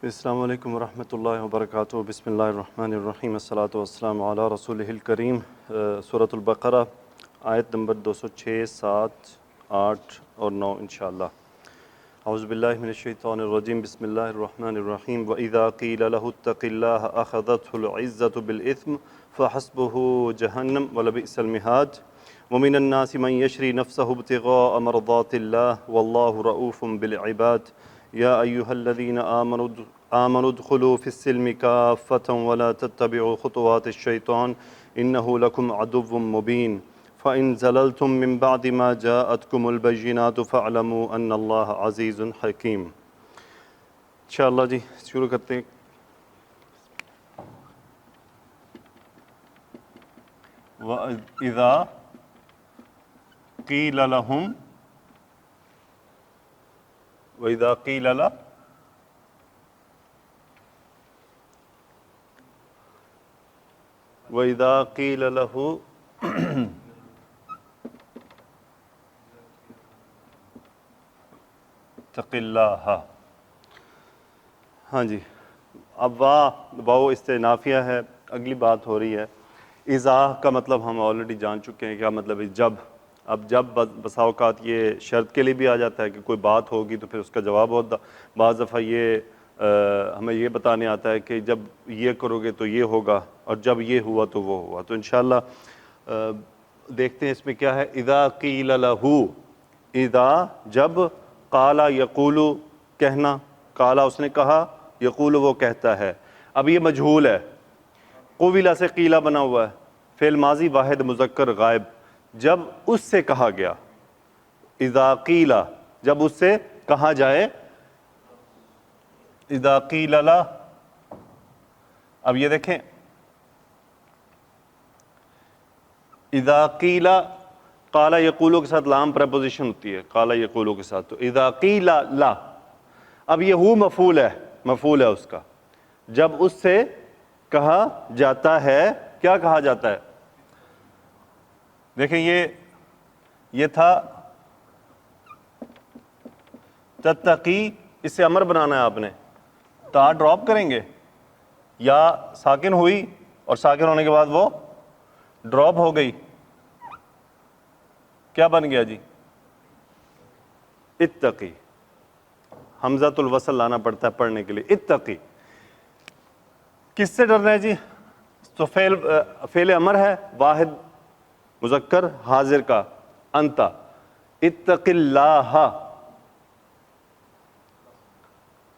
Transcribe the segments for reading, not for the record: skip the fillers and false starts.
السلام علیکم ورحمۃ اللہ وبرکاتہ۔ بسم اللہ الرحمن الرحیم، الصلاۃ والسلام علی رسولہ الکریم۔ سورۃ البقرہ آیت نمبر 206، 7، 8 اور 9 انشاءاللہ۔ اعوذ باللہ من الشیطان الرجیم، بسم اللہ الرحمن الرحیم۔ وَإِذَا قِيلَ لَهُ اتَّقِ اللَّهَ أَخَذَتْهُ الْعِزَّةُ بِالْإِثْمِ فَحَسْبُهُ جَهَنَّمُ وَلَبِئْسَ الْمِهَادُ وَمِنَ النَّاسِ مَن يَشْرِي نَفْسَهُ ابْتِغَاءَ مَرْضَاتِ اللَّهِ وَاللَّهُ رَءُوفٌ بِالْعِبَادِ يَا أَيُّهَا الَّذِينَ آمنوا ادخلوا في السلم كافة ولا تتبعوا خطوات الشيطان إنه لكم عدو مبين فإن زللتم من بعد ما جاءتكم البينات فاعلموا أن الله عزيز حكيم۔ انشاءاللہ جی شروع کرتے ہیں۔ وَإِذَا قِيلَ لَهُمْ وَإِذَا قِيلَ لَهُمْ وَإِذَا قِيلَ لَهُ اتَّقِ اللَّهَ۔ ہاں جی، اب واو استئنافیہ ہے، اگلی بات ہو رہی ہے۔ اذا کا مطلب ہم آلریڈی جان چکے ہیں، کیا مطلب ہے جب۔ اب جب بسا اوقات یہ شرط کے لیے بھی آ جاتا ہے کہ کوئی بات ہوگی تو پھر اس کا جواب ہوتا۔ بعض دفعہ یہ ہمیں یہ بتانے آتا ہے کہ جب یہ کرو گے تو یہ ہوگا، اور جب یہ ہوا تو وہ ہوا۔ تو انشاءاللہ دیکھتے ہیں اس میں کیا ہے۔ اذا قیل لہ، اذا جب، قالا یقول کہنا، قالا اس نے کہا، یقول وہ کہتا ہے۔ اب یہ مجہول ہے، قویلہ سے قیلہ بنا ہوا ہے، فعل ماضی واحد مذکر غائب۔ جب اس سے کہا گیا، اذا قیلہ جب اس سے کہا جائے، اذا قیل لہ۔ اب یہ دیکھیں، اذا قیل، قالا یقولو کے ساتھ لام پریپوزیشن ہوتی ہے، قالا یقولو کے ساتھ، تو اذا قیل لہ۔ اب یہ ہو مفعول ہے اس کا، جب اس سے کہا جاتا ہے۔ کیا کہا جاتا ہے؟ دیکھیں یہ تھا تتقی، اس سے امر بنانا ہے آپ نے، تا ڈراپ کریں گے، یا ساکن ہوئی اور ساکن ہونے کے بعد وہ ڈراپ ہو گئی، کیا بن گیا جی؟ اتقی۔ حمزۃ الوصل لانا پڑتا ہے پڑھنے کے لیے۔ اتقی کس سے ڈرنا ہے جی؟ تو فعل امر ہے واحد مذکر حاضر کا، انت، اتق اللہ،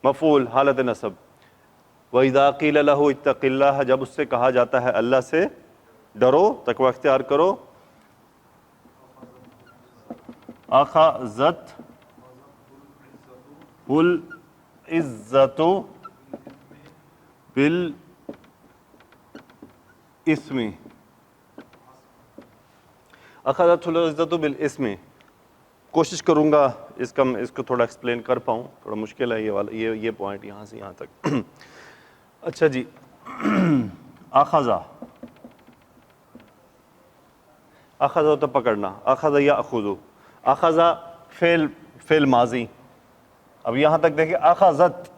مفعول حالت نصب۔ وَإِذَا قِيلَ لَهُ اتَّقِ اللَّهَ جب اس سے کہا جاتا ہے اللہ سے ڈرو، تقوی اختیار کرو۔ اخذت العزت بالاسم، اخذت العزت بالاسم۔ کوشش کروں گا اس کو تھوڑا ایکسپلین کر پاؤں، تھوڑا مشکل ہے یہ والا، یہ پوائنٹ یہاں سے یہاں تک۔ اچھا جی، اخذا، اخذ ہوتا پکڑنا، اخذ یاخذ، اخذا فعل ماضی۔ اب یہاں تک دیکھیں، اخذت،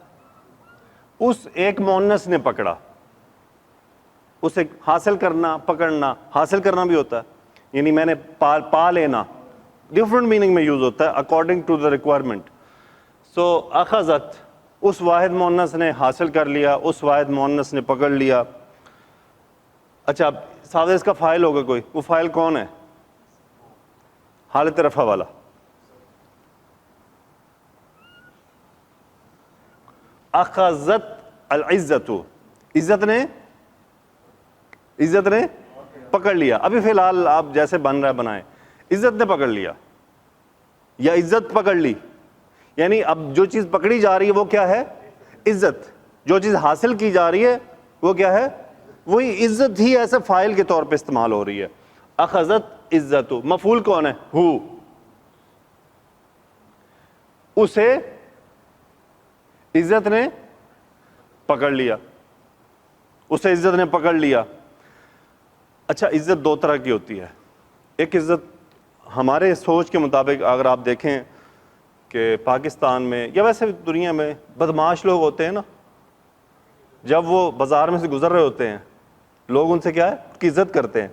اس ایک مؤنث نے پکڑا، اسے حاصل کرنا، پکڑنا، حاصل کرنا بھی ہوتا ہے، یعنی میں نے پا لینا، ڈفرنٹ میننگ میں یوز ہوتا ہے اکارڈنگ ٹو دا ریکوائرمنٹ۔ سو اخذت، اس واحد مؤنث نے حاصل کر لیا، اس واحد مؤنث نے پکڑ لیا۔ اچھا ساتھ اس کا فاعل ہوگا کوئی، وہ فاعل کون ہے؟ حالت رفع والا۔ اخذت العزت، عزت نے پکڑ لیا۔ ابھی فی الحال آپ جیسے بن رہا ہے بنائیں، عزت نے پکڑ لیا یا عزت پکڑ لی، یعنی اب جو چیز پکڑی جا رہی ہے وہ کیا ہے؟ عزت۔ جو چیز حاصل کی جا رہی ہے وہ کیا ہے؟ وہی عزت ہی ایسے فاعل کے طور پہ استعمال ہو رہی ہے۔ اخذت عزت، مفعول کون ہے؟ ہو، اسے عزت نے پکڑ لیا، اسے عزت نے پکڑ لیا۔ اچھا عزت دو طرح کی ہوتی ہے، ایک عزت ہمارے سوچ کے مطابق اگر آپ دیکھیں کہ پاکستان میں یا ویسے دنیا میں بدمعاش لوگ ہوتے ہیں نا، جب وہ بازار میں سے گزر رہے ہوتے ہیں لوگ ان سے کیا ہے کی عزت کرتے ہیں,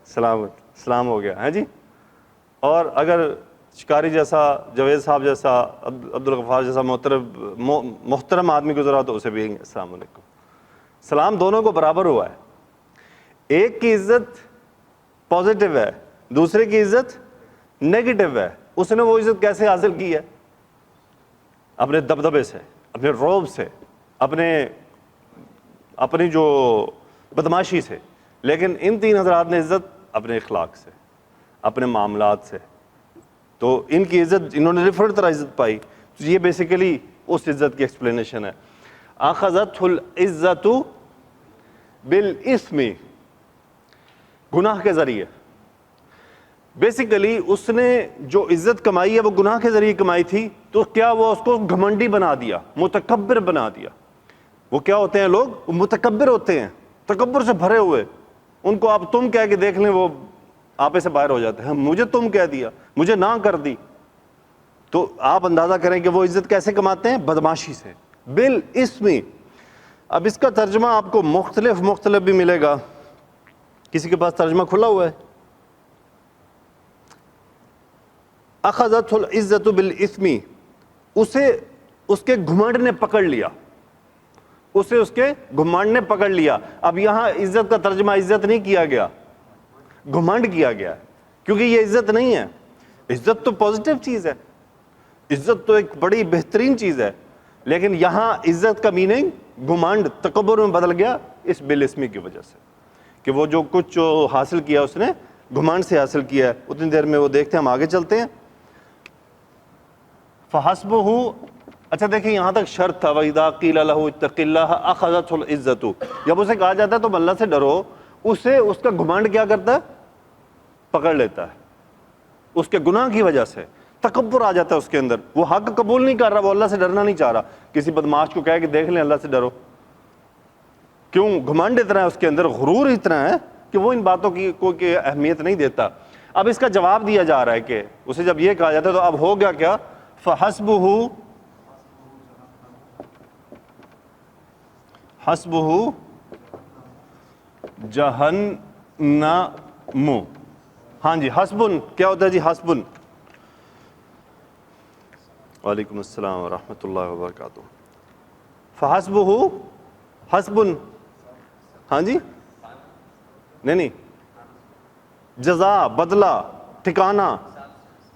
سلام ہو گیا ہے جی. اور اگر شکاری جیسا, جاوید صاحب جیسا, عبدالغفار جیسا محترم آدمی گزرا تو اسے بھی السلام علیکم. سلام دونوں کو برابر ہوا ہے. ایک کی عزت پازیٹیو ہے, دوسرے کی عزت نیگیٹو ہے. اس نے وہ عزت کیسے حاصل کی ہے؟ اپنے دبدبے سے, اپنے روب سے, اپنی جو بدماشی سے. لیکن ان تین حضرات نے عزت اپنے اخلاق سے, اپنے معاملات سے. تو ان کی عزت, انہوں نے ڈفرنٹ طرح عزت پائی. تو یہ بیسیکلی اس عزت کی ایکسپلینیشن ہے. اخذت العزت بالاسم, گناہ کے ذریعے. بیسیکلی اس نے جو عزت کمائی ہے وہ گناہ کے ذریعے کمائی تھی, تو کیا وہ اس کو گھمنڈی بنا دیا, متکبر بنا دیا. وہ کیا ہوتے ہیں لوگ, وہ متکبر ہوتے ہیں, تکبر سے بھرے ہوئے. ان کو آپ تم کہہ کے دیکھ لیں وہ آپے سے باہر ہو جاتے ہیں. مجھے تم کہہ دیا, مجھے نہ کر دی. تو آپ اندازہ کریں کہ وہ عزت کیسے کماتے ہیں, بدماشی سے, بالاسم. اب اس کا ترجمہ آپ کو مختلف بھی ملے گا. کسی کے پاس ترجمہ کھلا ہوا ہے؟ اخذت العزت بالاسم, اسے اس کے گھمنڈ نے پکڑ لیا, اسے اس کے گھمنڈ نے پکڑ لیا. اب یہاں عزت کا ترجمہ عزت نہیں کیا گیا, گھمنڈ کیا گیا, کیونکہ یہ عزت نہیں ہے. عزت تو پازیٹیو چیز ہے, عزت تو ایک بڑی بہترین چیز ہے. لیکن یہاں عزت کا میننگ گھمنڈ, تکبر میں بدل گیا اس بالاسمی کی وجہ سے, کہ وہ جو کچھ حاصل کیا اس نے گھمنڈ سے حاصل کیا ہے. اتنی دیر میں وہ دیکھتے ہیں, ہم آگے چلتے ہیں. فحسبہ, اچھا دیکھیں یہاں تک شرط تھا, وَإِذَا قِيلَ لَهُ اتَّقِ اللَّهَ أَخَذَتْهُ الْعِزَّةُ. جب اسے کہا جاتا ہے تم اللہ سے ڈرو, اسے اس کا گھمنڈ کیا کرتا ہے, پکڑ لیتا ہے. اس کے گناہ کی وجہ سے تکبر آ جاتا ہے اس کے اندر. وہ حق قبول نہیں کر رہا, وہ اللہ سے ڈرنا نہیں چاہ رہا. کسی بدماش کو کہے کہ دیکھ لیں اللہ سے ڈرو, کیوں؟ گھمنڈ اتنا ہے اس کے اندر, غرور اتنا ہے کہ وہ ان باتوں کی کوئی اہمیت نہیں دیتا. اب اس کا جواب دیا جا رہا ہے کہ اسے جب یہ کہا جاتا ہے تو اب ہو گیا کیا, فحسبہ, حسبہ جہنم. ہاں جی, حسبن کیا ہوتا ہے جی؟ حسبن, وعلیکم السلام ورحمۃ اللہ وبرکاتہ. فحسبہ, حسبن, ہاں جی, نہیں, جزا, بدلہ, ٹھکانہ,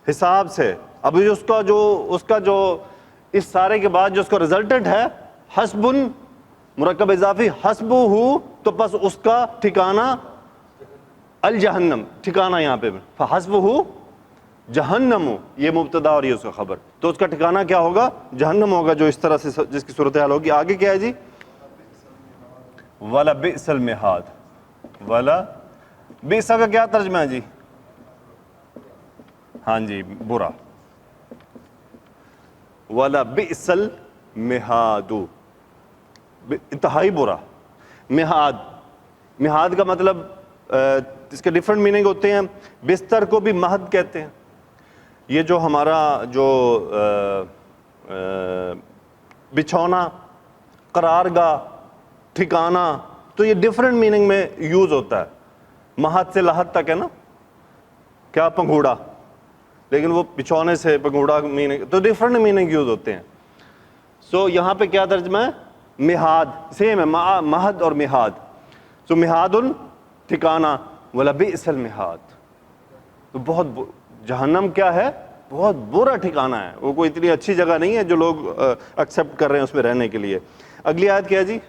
حساب سے. ابھی اس کا جو اس سارے کے بعد جو اس کا رزلٹنٹ ہے حسبن مرکب اضافی, حسبہ, تو بس اس کا ٹھکانہ الجہنم, ٹھکانہ یہاں پہ فحسبہ جہنم, یہ مبتدا اور یہ اس کا خبر. تو اس کا ٹھکانہ کیا ہوگا؟ جہنم ہوگا, جو اس طرح سے جس کی صورتحال ہوگی. آگے کیا ہے جی؟ وَلَبِئْسَ الْمِہَادُ. وَلَبِئْسَ کا کیا ترجمہ ہے جی؟ ہاں جی, برا. وَلَبِئْسَ الْمِہَادُ, انتہائی برا. مہاد, مہاد کا مطلب اس کے ڈفرنٹ میننگ ہوتے ہیں. بستر کو بھی مہد کہتے ہیں. یہ جو ہمارا جو بچھونا, قرارگاہ, ٹھکانہ, تو یہ ڈفرنٹ میننگ میں یوز ہوتا ہے. مہد سے لحد تک ہے نا, کیا پنگھوڑا, لیکن وہ بچھونے سے پنگھوڑا میننگ, تو ڈفرنٹ میننگ یوز ہوتے ہیں. سو یہاں پہ کیا ترجمہ ہے؟ مہاد, سیم ہے, مہد اور مہاد. سو مہاد ٹھکانہ, وَلَبِئْسَ الْمِہَادُ, تو بہت جہنم کیا ہے؟ بہت برا ٹھکانہ ہے. وہ کوئی اتنی اچھی جگہ نہیں ہے جو لوگ ایکسیپٹ کر رہے ہیں اس میں رہنے کے لیے. اگلی آیت کیا ہے جی؟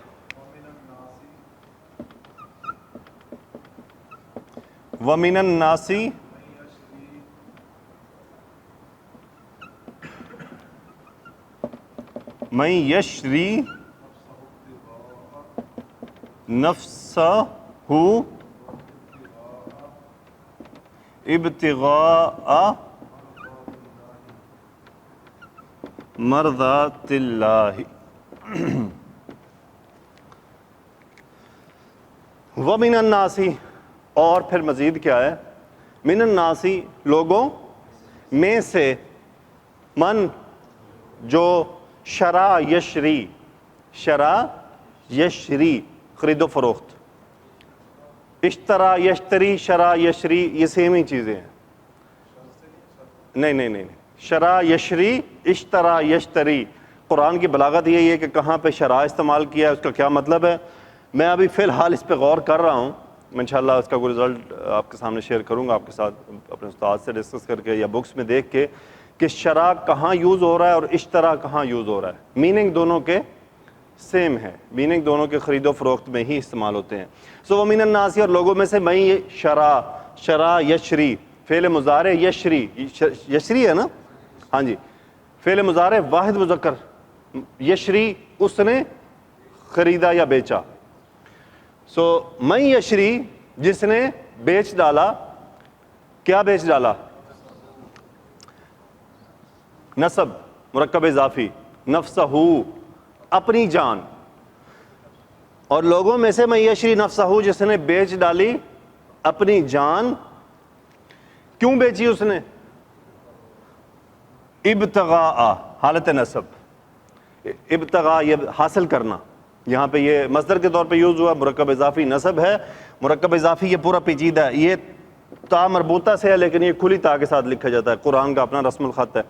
وَمِنَ النَّاسِ مَن یشری نفسہ ابتغاء مرضات اللہ. وَمِنَ النَّاسِ, اور پھر مزید کیا ہے؟ من الناس, لوگوں میں سے, من جو شرا یشری, شرا یشری خرید و فروخت، اشترا یشتری، شرا یشری، یہ سیم ہی چیزیں ہیں. نہیں، شرا یشری، اشترا یشتری. قرآن کی بلاغت یہی ہے کہ کہاں پہ شرا استعمال کیا ہے، اس کا کیا مطلب ہے. میں ابھی فی الحال اس پہ غور کر رہا ہوں. میں انشاءاللہ اس کا کوئی رزلٹ آپ کے سامنے شیئر کروں گا آپ کے ساتھ، اپنے استاد سے ڈسکس کر کے یا بکس میں دیکھ کے کہ شرا کہاں یوز ہو رہا ہے اور اشترا کہاں یوز ہو رہا ہے. میننگ دونوں کے سیم ہے، میننگ دونوں کے خرید و فروخت میں ہی استعمال ہوتے ہیں. سو ومن الناس، اور لوگوں میں سے میں یہ شرا یشری، فعل مضارع یشری، یشری ہے نا، ہاں جی، فعل مضارع واحد مذکر، یشری اس نے خریدا یا بیچا. سو میں یشری جس نے بیچ ڈالا، کیا بیچ ڈالا؟ نسب مرکب اضافی، نفسہ، اپنی جان. اور لوگوں میں سے میں یشری نفسہ، جس نے بیچ ڈالی اپنی جان. کیوں بیچی اس نے؟ ابتغاء، حالت نسب، ابتغاء یہ حاصل کرنا. یہاں پہ یہ مصدر کے طور پہ یوز ہوا، مرکب اضافی نسب ہے. مرکب اضافی یہ پورا پیچیدہ ہے، یہ تا مربوطہ سے ہے لیکن یہ کھلی تا کے ساتھ لکھا جاتا ہے، قرآن کا اپنا رسم الخط ہے.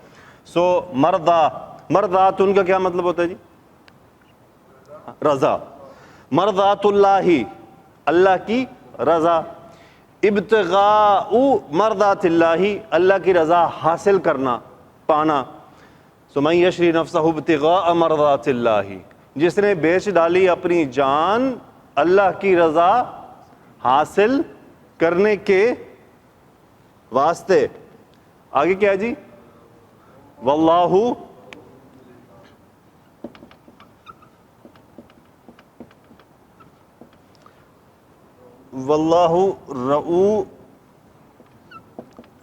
سو مرضات، ان کا کیا مطلب ہوتا ہے جی؟ رضا. مرضات اللہ، اللہ کی رضا. ابتغاء مرضات اللہ، اللہ کی رضا حاصل کرنا، پانا. سو من یشری نفسہ ابتغاء مرضات اللہ، جس نے بیچ ڈالی اپنی جان اللہ کی رضا حاصل کرنے کے واسطے. آگے کیا جی؟ واللہ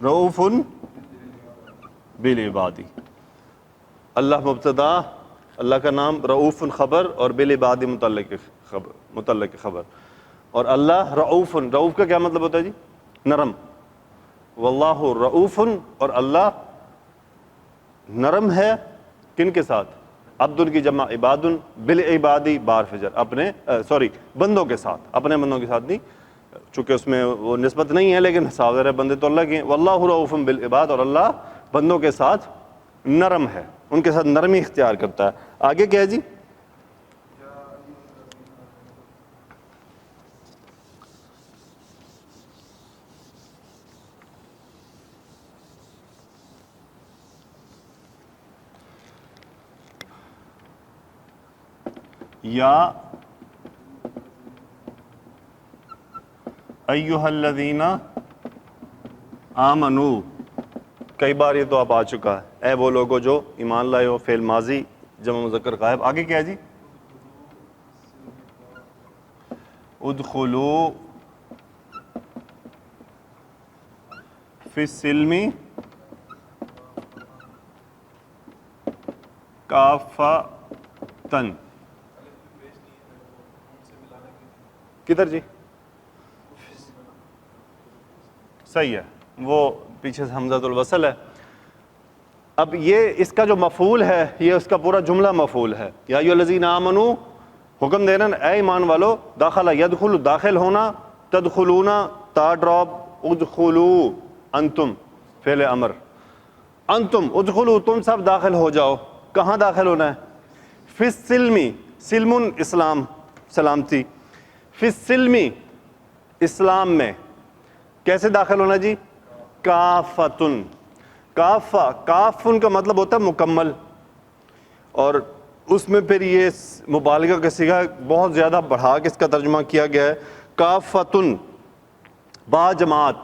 رؤوف بالعباد. اللہ مبتدا، اللہ کا نام، رؤوف خبر، اور بالعباد متعلق خبر. اور اللہ رؤوف، رؤوف کا کیا مطلب ہوتا ہے جی؟ نرم. واللہ رؤوف، اور اللہ نرم ہے کن کے ساتھ؟ عبد کی جمع عباد، بالعبادی بار فجر، اپنے بندوں کے ساتھ، اپنے بندوں کے ساتھ نہیں، چونکہ اس میں وہ نسبت نہیں ہے لیکن ظاہر ہے بندے تو اللہ کے ہیں. واللہ رؤوف بالعباد، اور اللہ بندوں کے ساتھ نرم ہے، ان کے ساتھ نرمی اختیار کرتا ہے. آگے کیا ہے جی؟ یا ایہا الذین آمنو، کئی بار یہ تو اب آ چکا ہے، اے وہ لوگوں جو ایمان لائے ہو، فعل ماضی جمع مذکر غائب. آگے کیا ہے جی؟ ادخلوا فی السلم کافۃ. کدھر جی؟ صحیح ہے، وہ پیچھے سے حمزۃ الوصل ہے. اب یہ اس کا جو مفعول ہے، یہ اس کا پورا جملہ مفعول ہے. یا ایھا الذین آمنو، حکم دینا اے ایمان والو، داخلہ یدخل داخل ہونا، تدخلون تا ڈراپ، ادخلوا انتم فعل امر، انتم ادخلوا تم سب داخل ہو جاؤ. کہاں داخل ہونا ہے؟ فی السلم، سلم اسلام، سلامتی. فی السلم اسلام میں. کیسے داخل ہونا جی؟ کافتن. کافن کا مطلب ہوتا ہے مکمل، اور اس میں پھر یہ مبالغہ کا صیغہ بہت زیادہ بڑھا کے اس کا ترجمہ کیا گیا ہے. کافتن با جماعت،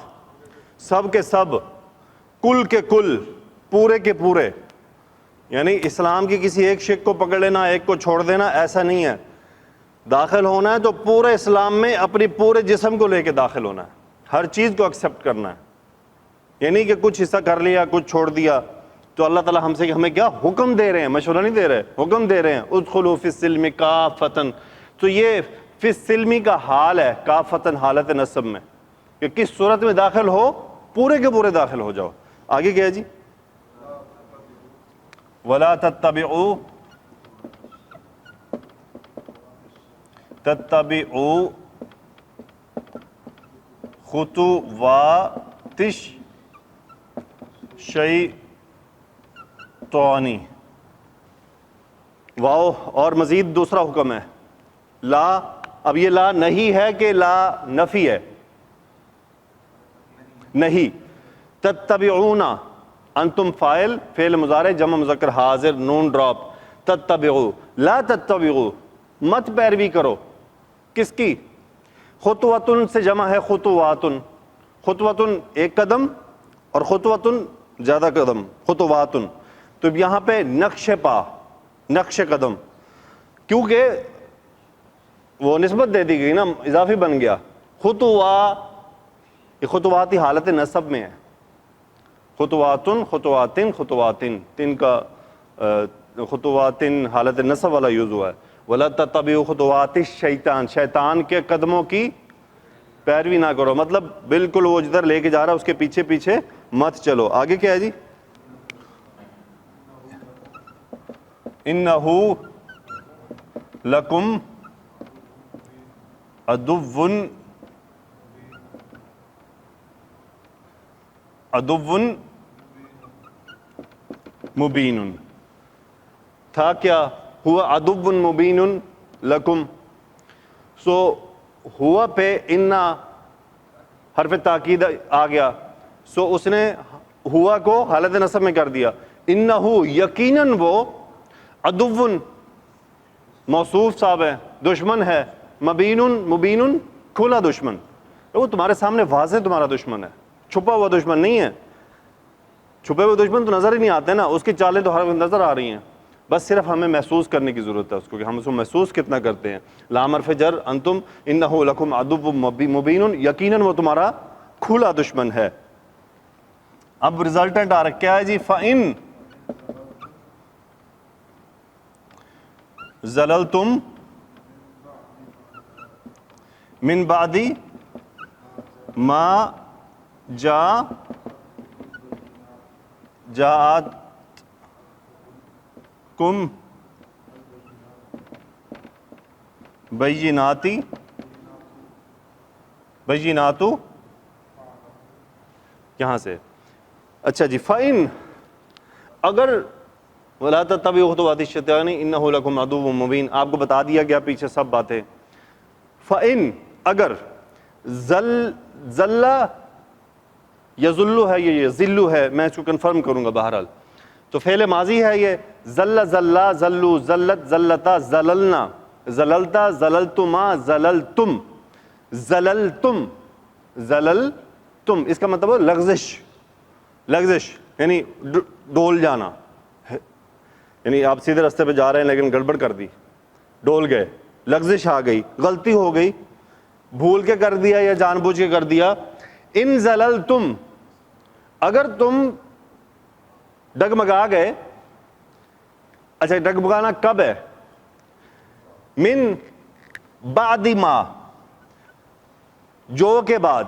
سب کے سب، کل کے کل، پورے کے پورے. یعنی اسلام کی کسی ایک شک کو پکڑ لینا، ایک کو چھوڑ دینا، ایسا نہیں ہے. داخل ہونا ہے تو پورے اسلام میں اپنی پورے جسم کو لے کے داخل ہونا ہے، ہر چیز کو ایکسیپٹ کرنا ہے. یعنی کہ کچھ حصہ کر لیا، کچھ چھوڑ دیا. تو اللہ تعالیٰ ہم سے ہمیں کیا حکم دے رہے ہیں، مشورہ نہیں دے رہے، حکم دے رہے ہیں. ادخلوا فی السلم کافتن. تو یہ فی السلم کا حال ہے، کافتن حالت نصب میں، کہ کس صورت میں داخل ہو، پورے کے پورے داخل ہو جاؤ. آگے کیا ہے جی؟ ولا تتبعوا تتبعوا خطوات الشیطانی. واو اور مزید دوسرا حکم ہے لا. اب یہ لا نہیں ہے کہ لا نفی ہے, نہیں. تتبعون انتم فاعل, فعل مضارع جمع مذکر حاضر نون ڈراپ. تتبعوا لا تتبعوا مت پیروی کرو. کس کی؟ خطوتن سے جمع ہے خطواتن. خطوتن ایک قدم اور خطوتن زیادہ قدم, خطواتن. تو یہاں پہ نقش پا, نقش قدم, کیونکہ وہ نسبت دے دی گئی نا, اضافی بن گیا. یہ خطواتی حالت نصب میں ہے. خطواتن خطواتن خطواتن, تن کا خطواتن حالت نصب والا یوز ہوا ہے. وَلَا تَتَّبِعُوا خُطُوَاتِ الشَّیطان, شیطان کے قدموں کی پیروی نہ کرو, مطلب بالکل وہ جدھر لے کے جا رہا ہے اس کے پیچھے پیچھے مت چلو. آگے کیا ہے جی؟ اِنَّهُ لَكُمْ عَدُوٌّ مُبِینٌ. تھا کیا؟ ہوا عدو مبین لکم. سو ہوا پہ انا حرف تاکید آ گیا, سو اس نے ہوا کو حالت نصب میں کر دیا. انہو یقیناً وہ, عدو موصوف صاحب ہے, دشمن ہے, مبین مبین کھلا دشمن, وہ تمہارے سامنے واضح تمہارا دشمن ہے, چھپا ہوا دشمن نہیں ہے. چھپے ہوئے دشمن تو نظر ہی نہیں آتے نا, اس کی چالیں تو ہر نظر آ رہی ہیں, بس صرف ہمیں محسوس کرنے کی ضرورت ہے اس کو کہ ہم اس کو محسوس کتنا کرتے ہیں. لام حرف جر انتم انہ لکم عدو مبین, یقیناً وہ تمہارا کھلا دشمن ہے. اب ریزلٹنٹ آ رہا کیا ہے جی؟ فَإِن زَلَلْتُمْ من بعد ما جاءتکم بیناتو یہاں سے. اچھا جی, فَإِن اگر وَلَا تَتَّبِعُوا خُطُوَاتِ الشَّیطَانِ إِنَّهُ لَكُمْ عَدُوٌّ مُبِینٌ, آپ کو بتا دیا گیا پیچھے سب باتیں. فَإِن اگر زل یذلو ہے, یہ ذلو ہے, میں اس کو کنفرم کروں گا بہرحال. تو فعل ماضی ہے یہ, زل زلا زلو زلت زلتا زللنا زللتا زللتما زللتم زللتم زللتم. اس کا مطلب ہے لغزش, لغزش یعنی ڈول جانا, یعنی آپ سیدھے راستے پہ جا رہے ہیں لیکن گڑبڑ کر دی, ڈول گئے, لغزش آ گئی, غلطی ہو گئی, بھول کے کر دیا یا جان بوجھ کے کر دیا. ان زللتم اگر تم ڈگمگا گئے. اچھا ڈگمگانا کب ہے؟ من بعد ما, جو کے بعد,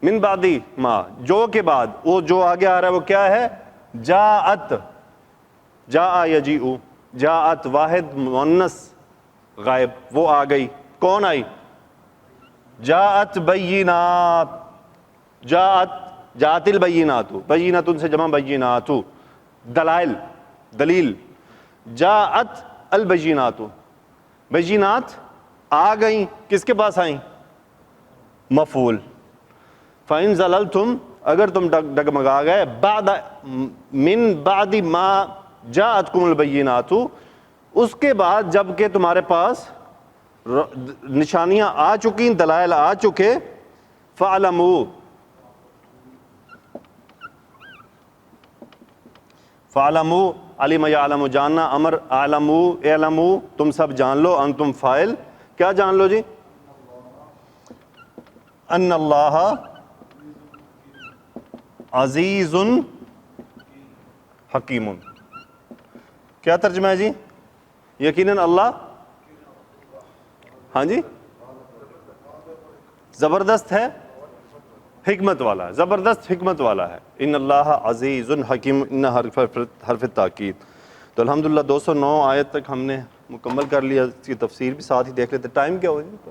من بعد ما جو کے بعد. وہ جو آگے آ رہا ہے وہ کیا ہے؟ جاءت, جاء یجیء, جاءت واحد مؤنث غائب, وہ آ گئی. کون آئی؟ جاءت بینات, جاءت البینات, بینات سے جمع بینات, دلائل دلیل. جاءت البینات, بینات آ گئیں, کس کے پاس آئیں؟ مفعول. فَإِن زَلَلْتُمْ اگر تم ڈگمگا گئے, بعد من بعد ما جاءتکم البینات, اس کے بعد جب کہ تمہارے پاس نشانیاں آ چکی, دلائل آ چکے. فَعْلَمُوا فَعْلَمُوا علم یعلم جاننا, امر اعلموا اعلموا تم سب جان لو, انتم فاعل, کیا جان لو جی؟ ان اللہ عزیز حکیم. کیا ترجمہ ہے جی؟ یقیناً اللہ, ہاں جی, زبردست ہے, حکمت والا ہے, زبردست حکمت والا ہے. ان اللہ عزیز حکیم, ان حرف تاکید. تو الحمدللہ 209 آیت تک ہم نے مکمل کر لیا، اس کی تفسیر بھی ساتھ ہی دیکھ لیتے. ٹائم کیا ہو جی پر؟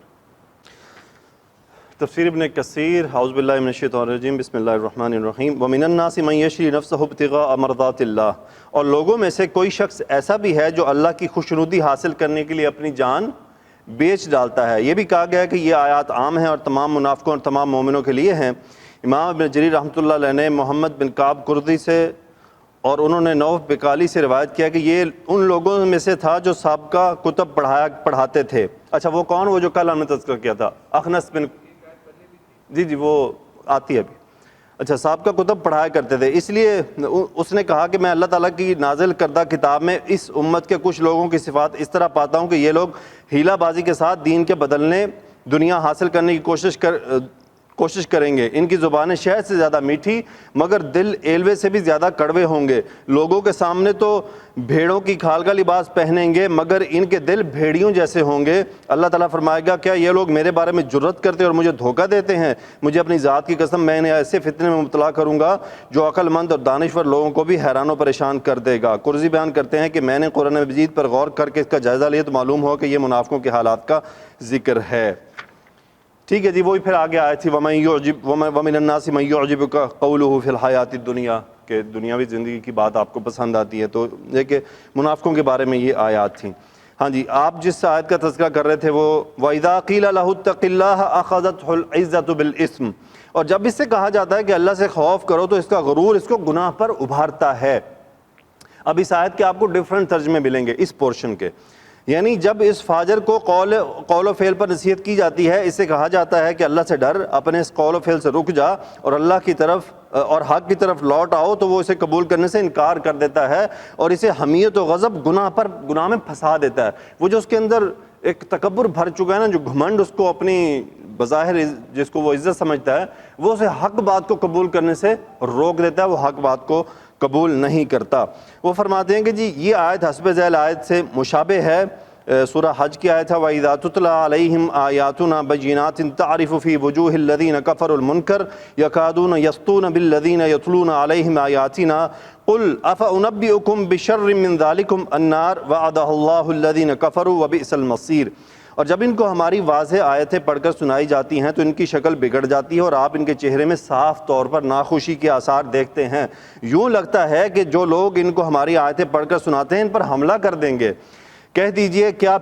تفسیر ابن کثیر. اعوذ باللہ من الشیطان الرجیم، بسم اللہ الرحمن الرحیم. ومن الناس من یشری نفسہ ابتغاء مرضات اللہ، اور لوگوں میں سے کوئی شخص ایسا بھی ہے جو اللہ کی خوشنودی حاصل کرنے کے لیے اپنی جان بیچ ڈالتا ہے. یہ بھی کہا گیا ہے کہ یہ آیات عام ہیں اور تمام منافقوں اور تمام مومنوں کے لیے ہیں. امام ابن جریر رحمۃ اللہ علیہ نے محمد بن کعب قردی سے اور انہوں نے نوف بکالی سے روایت کیا کہ یہ ان لوگوں میں سے تھا جو سابقہ کتب پڑھاتے تھے. اچھا وہ کون؟ وہ جو کل ہم نے تذکر کیا تھا، اخنس بن، جی وہ آتی ہے ابھی. اچھا سابقہ کتب پڑھایا کرتے تھے، اس لیے اس نے کہا کہ میں اللہ تعالیٰ کی نازل کردہ کتاب میں اس امت کے کچھ لوگوں کی صفات اس طرح پاتا ہوں کہ یہ لوگ ہیلہ بازی کے ساتھ دین کے بدلنے، دنیا حاصل کرنے کی کوشش کریں گے. ان کی زبانیں شہد سے زیادہ میٹھی مگر دل ایلوے سے بھی زیادہ کڑوے ہوں گے. لوگوں کے سامنے تو بھیڑوں کی کھال کا لباس پہنیں گے مگر ان کے دل بھیڑیوں جیسے ہوں گے. اللہ تعالیٰ فرمائے گا کیا یہ لوگ میرے بارے میں جرت کرتے اور مجھے دھوکہ دیتے ہیں؟ مجھے اپنی ذات کی قسم میں انہیں ایسے فتنے میں مبتلا کروں گا جو عقل مند اور دانشور لوگوں کو بھی حیران و پریشان کر دے گا. قرظی بیان کرتے ہیں کہ میں نے قرآن مجید پر غور کر کے اس کا جائزہ لیا تو معلوم ہوا کہ یہ منافقوں کے حالات کا ذکر ہے. ٹھیک ہے جی. وہی پھر آگے آئے تھی وَمِنَ النَّاسِ مَن يُعْجِبُكَ قَوْلُهُ فِي الْحَيَاةِ الدُّنْيَا، کہ دنیاوی زندگی کی بات آپ کو پسند آتی ہے. تو یہ کہ منافقوں کے بارے میں یہ آیات تھیں. ہاں جی، آپ جس آیت کا تذکرہ کر رہے تھے وہ وَإِذَا قِيلَ لَهُ اتَّقِ اللَّهَ أَخَذَتْهُ الْعِزَّةُ بِالْإِثْمِ، اور جب اس سے کہا جاتا ہے کہ اللہ سے خوف کرو تو اس کا غرور اس کو گناہ پر ابھارتا ہے. اب اس آیت کے آپ کو ڈیفرنٹ ترجمے ملیں گے اس پورشن کے. یعنی جب اس فاجر کو قول و فعل پر نصیحت کی جاتی ہے، اس سے کہا جاتا ہے کہ اللہ سے ڈر، اپنے اس قول و فعل سے رک جا اور اللہ کی طرف اور حق کی طرف لوٹ آؤ، تو وہ اسے قبول کرنے سے انکار کر دیتا ہے اور اسے حمیت و غضب گناہ میں پھنسا دیتا ہے. وہ جو اس کے اندر ایک تکبر بھر چکا ہے نا، جو گھمنڈ اس کو اپنی بظاہر جس کو وہ عزت سمجھتا ہے، وہ اسے حق بات کو قبول کرنے سے روک دیتا ہے، وہ حق بات کو قبول نہیں کرتا. وہ فرماتے ہیں کہ جی یہ آیت حسب ذیل آیت سے مشابہ ہے. سورہ حج کی آیت ہے وَإِذَا تُتْلَىٰ عَلَيْهِمْ آيَاتُنَا بَيِّنَاتٍ تَعْرِفُ فِي وُجُوهِ الَّذِينَ كَفَرُوا الْمُنكَرَ يَكَادُونَ يَسْطُونَ بِالَّذِينَ يَتْلُونَ عَلَيْهِمْ آيَاتِنَا قُلْ أَفَأُنَبِّئُكُم بِشَرٍّ مِّن ذَٰلِكُمْ النَّارُ وَعَدَهَا اللَّهُ الَّذِينَ كَفَرُوا وَبِئْسَ الْمَصِيرُ. اور جب ان کو ہماری واضح آیتیں پڑھ کر سنائی جاتی ہیں تو ان کی شکل بگڑ جاتی ہے اور آپ ان کے چہرے میں صاف طور پر ناخوشی کے آثار دیکھتے ہیں. یوں لگتا ہے کہ جو لوگ ان کو ہماری آیتیں پڑھ کر سناتے ہیں ان پر حملہ کر دیں گے. کہہ دیجئے کیا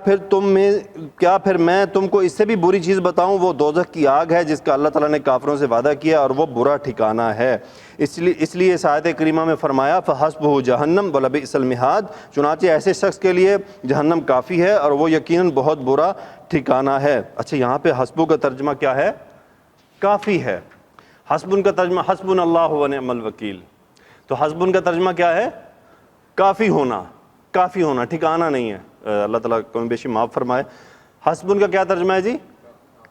پھر میں تم کو اس سے بھی بری چیز بتاؤں؟ وہ دوزخ کی آگ ہے جس کا اللہ تعالیٰ نے کافروں سے وعدہ کیا اور وہ برا ٹھکانہ ہے. اس لیے اس آیت کریمہ میں فرمایا فَحَسْبُهُ جَهَنَّمُ وَلَبِئْسَ الْمِہَادُ، چنانچہ ایسے شخص کے لیے جہنم کافی ہے اور وہ یقیناً بہت برا ٹھکانہ ہے. اچھا یہاں پہ حسبو کا ترجمہ کیا ہے؟ کافی ہے. حسبن کا ترجمہ حسبنا اللہ ونعم الوکیل. تو حسبن کا ترجمہ کیا ہے؟ کافی ہونا. کافی ہونا، ٹھکانہ نہیں ہے. اللہ تعالیٰ کم بیشی معاف فرمائے. حسبن کا کیا ترجمہ ہے جی؟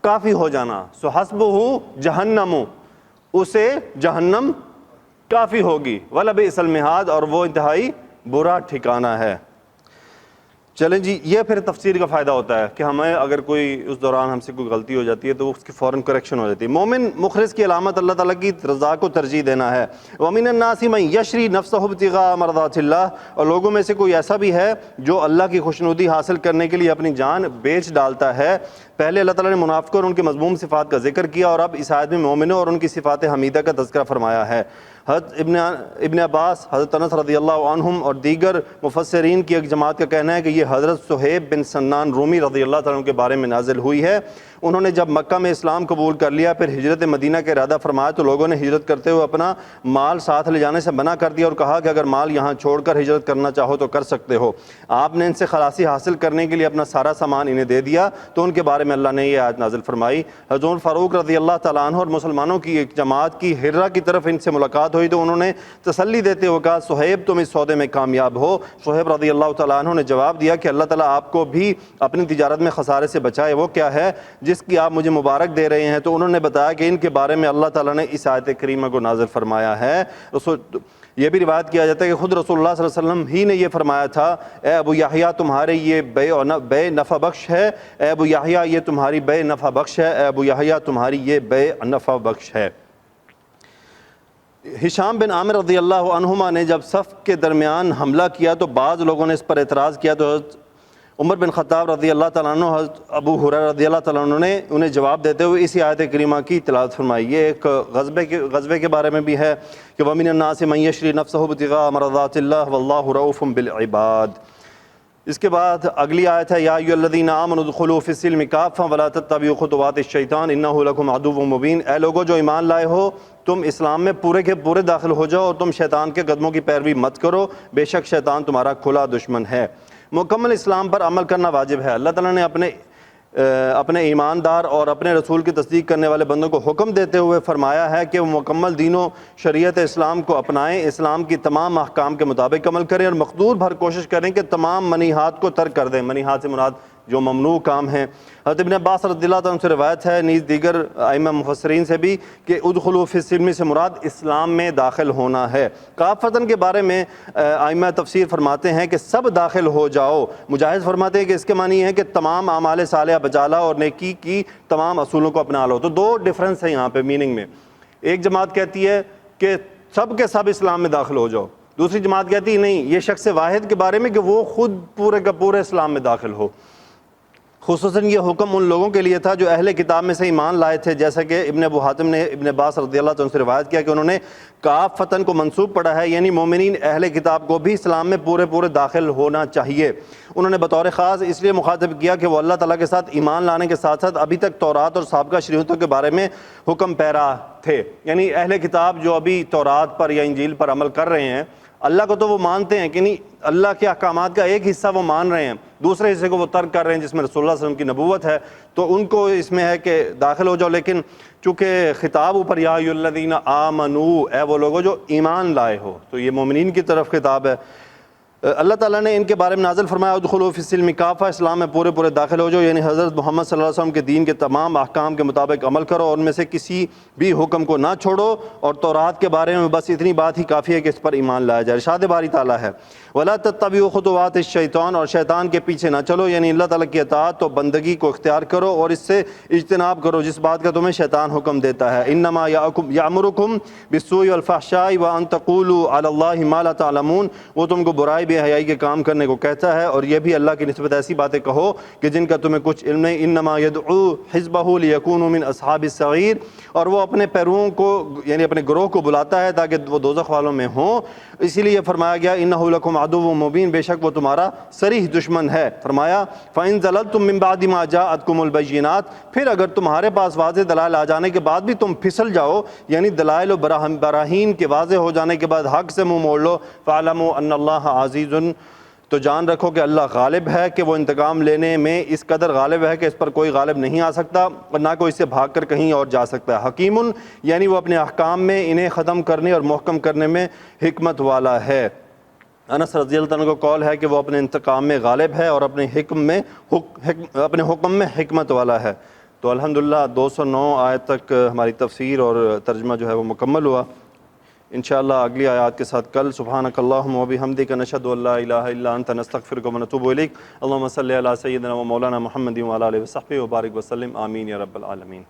کافی ہو جانا. سو حسبہ جہنم، اسے جہنم کافی ہوگی. وَلَبِئْسَ الْمِہَادُ، اور وہ انتہائی برا ٹھکانہ ہے. چلیں جی، یہ پھر تفسیر کا فائدہ ہوتا ہے کہ ہمیں اگر کوئی اس دوران ہم سے کوئی غلطی ہو جاتی ہے تو اس کی فوراً کریکشن ہو جاتی ہے. مومن مخلص کی علامت اللہ تعالیٰ کی رضا کو ترجیح دینا ہے. وَمِنَ النَّاسِ مَن يَشْرِي نَفْسَهُ ابْتِغَاءَ مَرْضَاتِ اللَّهِ، اور لوگوں میں سے کوئی ایسا بھی ہے جو اللہ کی خوشنودی حاصل کرنے کے لیے اپنی جان بیچ ڈالتا ہے. پہلے اللہ تعالیٰ نے منافقوں اور ان کے مذموم صفات کا ذکر کیا اور اب اس آیت میں مومنوں اور ان کی صفات حمیدہ کا تذکرہ فرمایا ہے. حضرت ابن عباس، حضرت انس رضی اللہ عنہم اور دیگر مفسرین کی ایک جماعت کا کہنا ہے کہ یہ حضرت صہیب بن سنان رومی رضی اللہ تعالیٰ عنہ کے بارے میں نازل ہوئی ہے. انہوں نے جب مکہ میں اسلام قبول کر لیا پھر ہجرت مدینہ کا ارادہ فرمایا تو لوگوں نے ہجرت کرتے ہوئے اپنا مال ساتھ لے جانے سے منع کر دیا اور کہا کہ اگر مال یہاں چھوڑ کر ہجرت کرنا چاہو تو کر سکتے ہو. آپ نے ان سے خلاصی حاصل کرنے کے لیے اپنا سارا سامان انہیں دے دیا تو ان کے بارے میں اللہ نے یہ آیت نازل فرمائی. حضرت فاروق رضی اللہ تعالیٰ عنہ اور مسلمانوں کی ایک جماعت کی ہرہ کی طرف ان سے ملاقات ہوئی تو انہوں نے تسلی دیتے ہوئے کہا صہیب تم اس سودے میں کامیاب ہو. صہیب رضی اللہ تعالیٰ عنہ نے جواب دیا کہ اللہ تعالیٰ آپ کو بھی اپنی تجارت میں خسارے سے بچائے. وہ کیا ہے جس کی آپ مجھے مبارک دے رہے ہیں؟ تو انہوں نے بتایا کہ ان کے بارے میں اللہ تعالیٰ نے اس آیت کریمہ کو نازل فرمایا ہے. یہ بھی روایت کیا جاتا ہے کہ خود رسول اللہ صلی اللہ علیہ وسلم ہی نے یہ فرمایا تھا اے ابو یحییٰ تمہارے یہ بے نفع بخش ہے، اے ابو یحییٰ یہ تمہاری بے نفع بخش ہے، اے ابو یحییٰ تمہاری یہ بے نفع بخش ہے. ہشام بن عامر رضی اللہ عنہما نے جب صف کے درمیان حملہ کیا تو بعض لوگوں نے اس پر اعتراض کیا تو عمر بن خطاب رضی اللہ تعالیٰ عنہ حضرت ابو ہریرہ رضی اللہ تعالیٰ عنہ نے انہیں جواب دیتے ہوئے اسی آیت کریمہ کی تلاوت فرمائی۔ یہ ایک غزوے کے بارے میں بھی ہے کہ وَمِنَ النَّاسِ مَن يَشْرِي نَفْسَهُ ابْتِغَاءَ مَرْضَاتِ اللَّهِ وَاللَّهُ رَءُوفٌ بِالْعِبَادِ۔ اس کے بعد اگلی آیت ہے یا ایھا الذین آمنوا ادخلوا فی السلم کافۃ ولا تتبعوا خطوات الشیطان انہ لکم عدو مبین۔ اے لوگو جو ایمان لائے ہو تم اسلام میں پورے کے پورے داخل ہو جاؤ اور تم شیطان کے قدموں کی پیروی مت کرو، بے شک شیطان تمہارا کھلا دشمن ہے۔ مکمل اسلام پر عمل کرنا واجب ہے۔ اللہ تعالیٰ نے اپنے ایماندار اور اپنے رسول کی تصدیق کرنے والے بندوں کو حکم دیتے ہوئے فرمایا ہے کہ وہ مکمل دین و شریعت اسلام کو اپنائیں، اسلام کی تمام احکام کے مطابق عمل کریں اور مقدور بھر کوشش کریں کہ تمام منہیات کو ترک کر دیں۔ منہیات سے مراد جو ممنوع کام ہیں۔ حضرت ابن عباس رضی اللہ عنہ سے روایت ہے، نیز دیگر ائمہ مفسرین سے بھی، کہ ادخلوا فی السلم سے مراد اسلام میں داخل ہونا ہے۔ کافتاً کے بارے میں ائمہ تفسیر فرماتے ہیں کہ سب داخل ہو جاؤ۔ مجاہد فرماتے ہیں کہ اس کے معنی ہے کہ تمام اعمال صالحہ بجا لاؤ اور نیکی کی تمام اصولوں کو اپنا لو۔ تو دو ڈیفرنس ہیں یہاں پہ میننگ میں۔ ایک جماعت کہتی ہے کہ سب کے سب اسلام میں داخل ہو جاؤ، دوسری جماعت کہتی ہے نہیں، یہ شخص واحد کے بارے میں کہ وہ خود پورے کا پورے اسلام میں داخل ہو۔ خصوصاً یہ حکم ان لوگوں کے لیے تھا جو اہل کتاب میں سے ایمان لائے تھے، جیسا کہ ابن ابو حاتم نے ابن عباس رضی اللہ عنہ سے روایت کیا کہ انہوں نے کافتاً کو منسوب پڑھا ہے، یعنی مومنین اہل کتاب کو بھی اسلام میں پورے داخل ہونا چاہیے۔ انہوں نے بطور خاص اس لیے مخاطب کیا کہ وہ اللہ تعالیٰ کے ساتھ ایمان لانے کے ساتھ ساتھ ابھی تک تورات اور سابقہ شریعتوں کے بارے میں حکم پیرا تھے، یعنی اہل کتاب جو ابھی تورات پر یا انجیل پر عمل کر رہے ہیں، اللہ کو تو وہ مانتے ہیں کہ نہیں، اللہ کے احکامات کا ایک حصہ وہ مان رہے ہیں، دوسرے حصے کو وہ ترک کر رہے ہیں جس میں رسول اللہ صلی اللہ علیہ وسلم کی نبوت ہے، تو ان کو اس میں ہے کہ داخل ہو جاؤ۔ لیکن چونکہ خطاب اوپر یا ایھا الذین آمنوا، اے وہ لوگوں جو ایمان لائے ہو، تو یہ مومنین کی طرف خطاب ہے۔ اللہ تعالیٰ نے ان کے بارے میں نازل فرمایا ادخلوا فی السلم کافہ، اسلام میں پورے داخل ہو جاؤ، یعنی حضرت محمد صلی اللہ علیہ وسلم کے دین کے تمام احکام کے مطابق عمل کرو اور ان میں سے کسی بھی حکم کو نہ چھوڑو، اور تورات کے بارے میں بس اتنی بات ہی کافی ہے کہ اس پر ایمان لایا جائے۔ ارشاد باری تعالیٰ ہے وَلَا تَتَّبِعُوا خُطُوَاتِ الشَّيْطَانِ، اور شیطان کے پیچھے نہ چلو، یعنی اللہ تعالیٰ کی اطاعت و بندگی کو اختیار کرو اور اس سے اجتناب کرو جس بات کا تمہیں شیطان حکم دیتا ہے۔ انما یأمرکم بالسوء والفحشاء وان تقولوا علی اللہ ما لا تعلمون، وہ تم کو برائی بے حیائی کے کام کرنے کو کہتا ہے اور یہ بھی اللہ کی نسبت ایسی باتیں کہو کہ جن کا تمہیں کچھ علم نہیں۔ انما یدعو حزبہ لیکونوا من اصحاب السعیر، اور وہ اپنے پیرووں کو یعنی اپنے گروہ کو بلاتا ہے تاکہ وہ دوزخ والوں میں ہوں، اسی لیے فرمایا گیا انہ لکم عدو مبین، بے شک وہ تمہارا صریح دشمن ہے۔ فرمایا فإن زللتم من بعد ما جاءتکم البینات، پھر اگر تمہارے پاس واضح دلائل آ جانے کے بعد بھی تم پھسل جاؤ، یعنی دلائل و براہین کے واضح ہو جانے کے بعد حق سے منہ موڑ لو، فاعلموا ان اللہ عزیز، تو جان رکھو کہ اللہ غالب ہے، کہ وہ انتقام لینے میں اس قدر غالب ہے کہ اس پر کوئی غالب نہیں آ سکتا اور نہ کوئی اس سے بھاگ کر کہیں اور جا سکتا ہے۔ حکیم، یعنی وہ اپنے احکام میں انہیں ختم کرنے اور محکم کرنے میں حکمت والا ہے۔ انس رضی اللہ عنہ کو قول ہے کہ وہ اپنے انتقام میں غالب ہے اور اپنے حکم میں حکمت والا ہے۔ تو الحمدللہ 209 آیت تک ہماری تفسیر اور ترجمہ جو ہے وہ مکمل ہوا۔ انشاءاللہ اگلی آیات کے ساتھ کل۔ سبحانک اللہم و بحمدک، نشہد ان لا الہ الا انت، نستغفرک و نتوب الیک۔ اللہم صلی علی سیدنا و مولانا محمد و علی آلہ وصحبہ وبارک وسلم، آمین یا رب العالمین۔